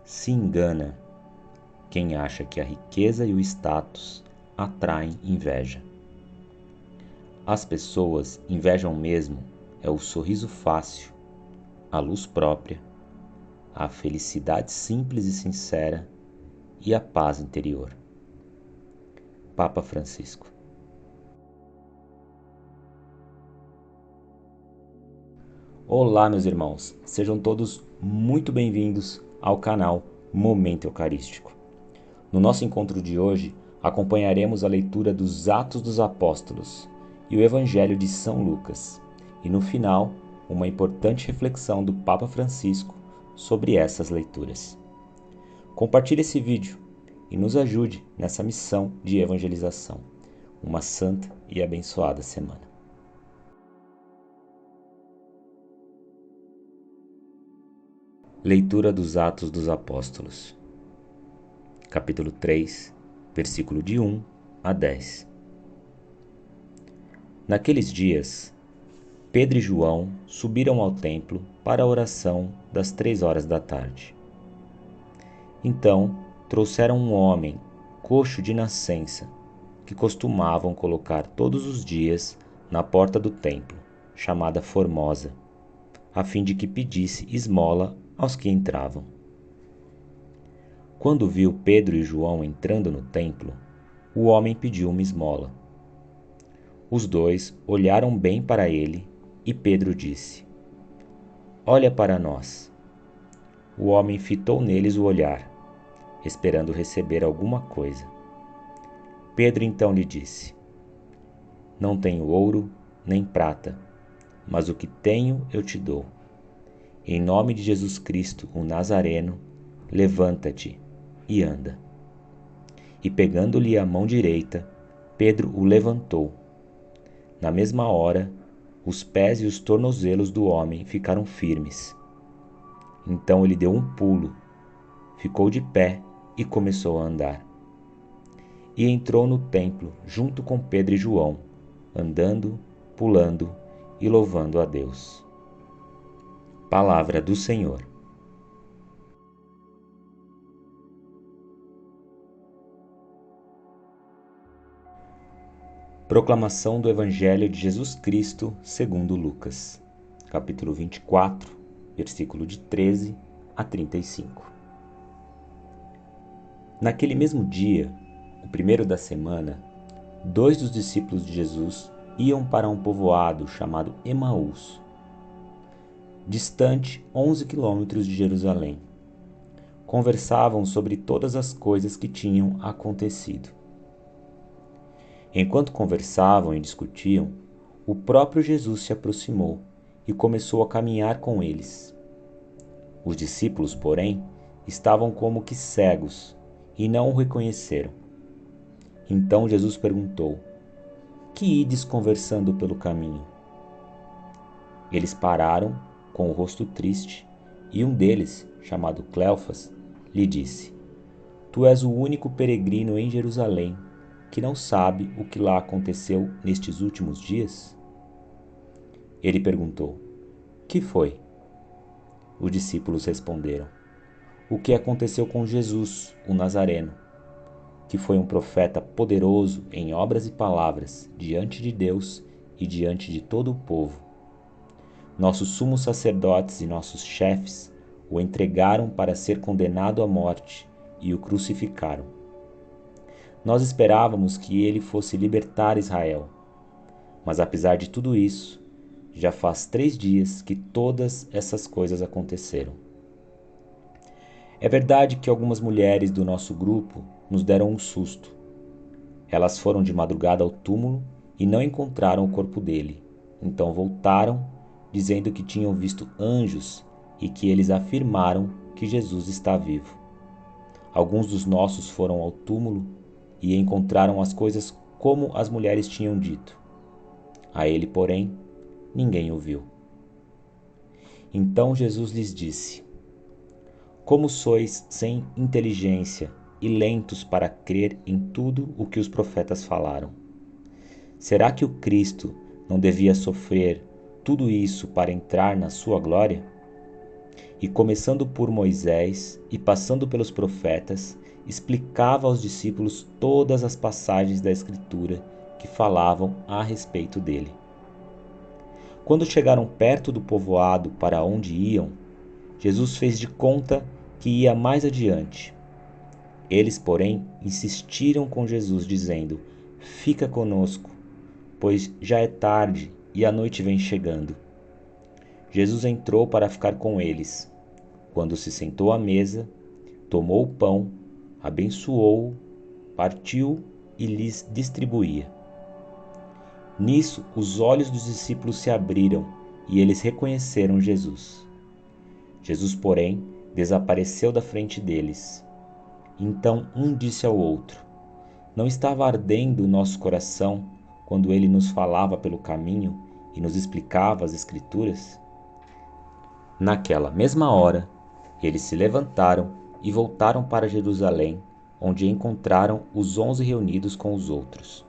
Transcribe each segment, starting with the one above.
Se engana quem acha que a riqueza e o status atraem inveja. As pessoas invejam mesmo o sorriso fácil, a luz própria, a felicidade simples e sincera e a paz interior. Papa Francisco. Olá, meus irmãos, sejam todos muito bem-vindos ao canal Momento Eucarístico. No nosso encontro de hoje, acompanharemos a leitura dos Atos dos Apóstolos e o Evangelho de São Lucas, e no final, uma importante reflexão do Papa Francisco sobre essas leituras. Compartilhe esse vídeo e nos ajude nessa missão de evangelização. Uma santa e abençoada semana. Leitura dos Atos dos Apóstolos, capítulo 3, versículo de 1 a 10. Naqueles dias, Pedro e João subiram ao templo para a oração das 3 horas da tarde. Então trouxeram um homem coxo de nascença, que costumavam colocar todos os dias na porta do templo, chamada Formosa, a fim de que pedisse esmola aos que entravam. Quando viu Pedro e João entrando no templo, o homem pediu uma esmola. Os dois olharam bem para ele e Pedro disse: "Olha para nós." O homem fitou neles o olhar, esperando receber alguma coisa. Pedro então lhe disse: "Não tenho ouro nem prata, mas o que tenho eu te dou. Em nome de Jesus Cristo, o Nazareno, levanta-te e anda." E pegando-lhe a mão direita, Pedro o levantou. Na mesma hora, os pés e os tornozelos do homem ficaram firmes. Então ele deu um pulo, ficou de pé e começou a andar. E entrou no templo junto com Pedro e João, andando, pulando e louvando a Deus. Palavra do Senhor. Proclamação do Evangelho de Jesus Cristo segundo Lucas, capítulo 24, versículo de 13 a 35. Naquele mesmo dia, o primeiro da semana, 2 dos discípulos de Jesus iam para um povoado chamado Emaús, distante 11 quilômetros de Jerusalém. Conversavam sobre todas as coisas que tinham acontecido. Enquanto conversavam e discutiam, o próprio Jesus se aproximou e começou a caminhar com eles. Os discípulos, porém, estavam como que cegos e não o reconheceram. Então Jesus perguntou: "Que ides conversando pelo caminho?" Eles pararam com o rosto triste, e um deles, chamado Cleofas, lhe disse: "Tu és o único peregrino em Jerusalém que não sabe o que lá aconteceu nestes últimos dias?" Ele perguntou: "Que foi?" Os discípulos responderam: "O que aconteceu com Jesus, o Nazareno, que foi um profeta poderoso em obras e palavras diante de Deus e diante de todo o povo. Nossos sumos sacerdotes e nossos chefes o entregaram para ser condenado à morte e o crucificaram. Nós esperávamos que ele fosse libertar Israel, mas apesar de tudo isso, já faz 3 dias que todas essas coisas aconteceram. É verdade que algumas mulheres do nosso grupo nos deram um susto. Elas foram de madrugada ao túmulo e não encontraram o corpo dele. Então voltaram, dizendo que tinham visto anjos e que eles afirmaram que Jesus está vivo. Alguns dos nossos foram ao túmulo e encontraram as coisas como as mulheres tinham dito. A ele, porém, ninguém o viu." Então Jesus lhes disse: "Como sois sem inteligência e lentos para crer em tudo o que os profetas falaram? Será que o Cristo não devia sofrer tudo isso para entrar na sua glória?" e, começando por Moisés e passando pelos profetas, explicava aos discípulos todas as passagens da Escritura que falavam a respeito dele. Quando chegaram perto do povoado para onde iam, Jesus fez de conta que ia mais adiante. Eles, porém, insistiram com Jesus, dizendo: "Fica conosco, pois já é tarde e a noite vem chegando." Jesus entrou para ficar com eles. Quando se sentou à mesa, tomou o pão, abençoou-o, partiu e lhes distribuía. Nisso, os olhos dos discípulos se abriram e eles reconheceram Jesus. Jesus, porém, desapareceu da frente deles. Então um disse ao outro: "Não estava ardendo o nosso coração quando ele nos falava pelo caminho e nos explicava as Escrituras?" Naquela mesma hora, eles se levantaram e voltaram para Jerusalém, onde encontraram os 11 reunidos com os outros.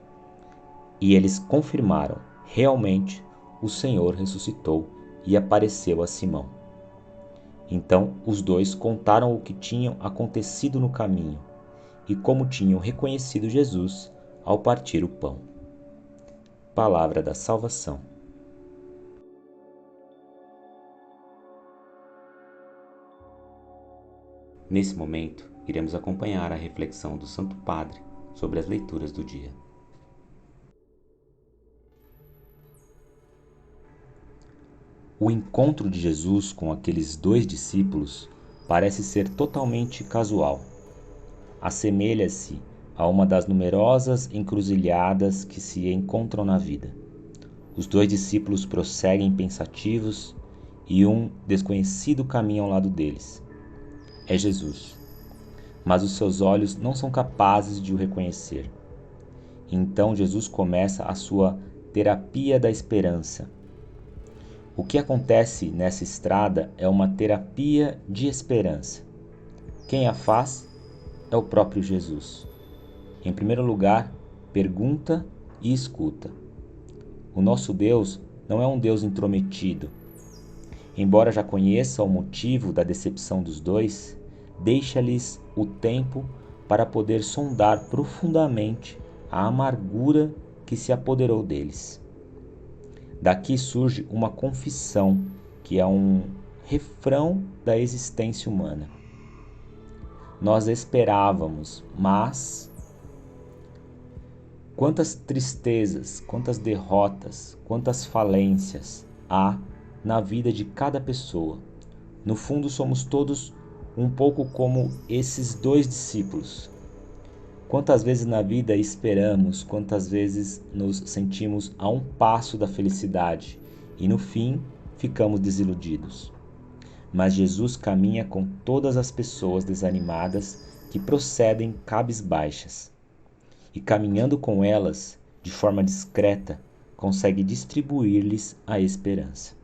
E eles confirmaram: realmente, o Senhor ressuscitou e apareceu a Simão. Então os dois contaram o que tinham acontecido no caminho e como tinham reconhecido Jesus ao partir o pão. Palavra da salvação. Nesse momento, iremos acompanhar a reflexão do Santo Padre sobre as leituras do dia. O encontro de Jesus com aqueles 2 discípulos parece ser totalmente casual. Assemelha-se a uma das numerosas encruzilhadas que se encontram na vida. Os 2 discípulos prosseguem pensativos e um desconhecido caminha ao lado deles. É Jesus. Mas os seus olhos não são capazes de o reconhecer. Então Jesus começa a sua terapia da esperança. O que acontece nessa estrada é uma terapia de esperança. Quem a faz é o próprio Jesus. Em primeiro lugar, pergunta e escuta. O nosso Deus não é um Deus intrometido. Embora já conheça o motivo da decepção dos 2, deixa-lhes o tempo para poder sondar profundamente a amargura que se apoderou deles. Daqui surge uma confissão, que é um refrão da existência humana. Nós esperávamos, mas quantas tristezas, quantas derrotas, quantas falências há na vida de cada pessoa. No fundo, somos todos um pouco como esses 2 discípulos. Quantas vezes na vida esperamos, quantas vezes nos sentimos a um passo da felicidade e no fim ficamos desiludidos. Mas Jesus caminha com todas as pessoas desanimadas que procedem cabisbaixas. E caminhando com elas, de forma discreta, consegue distribuir-lhes a esperança.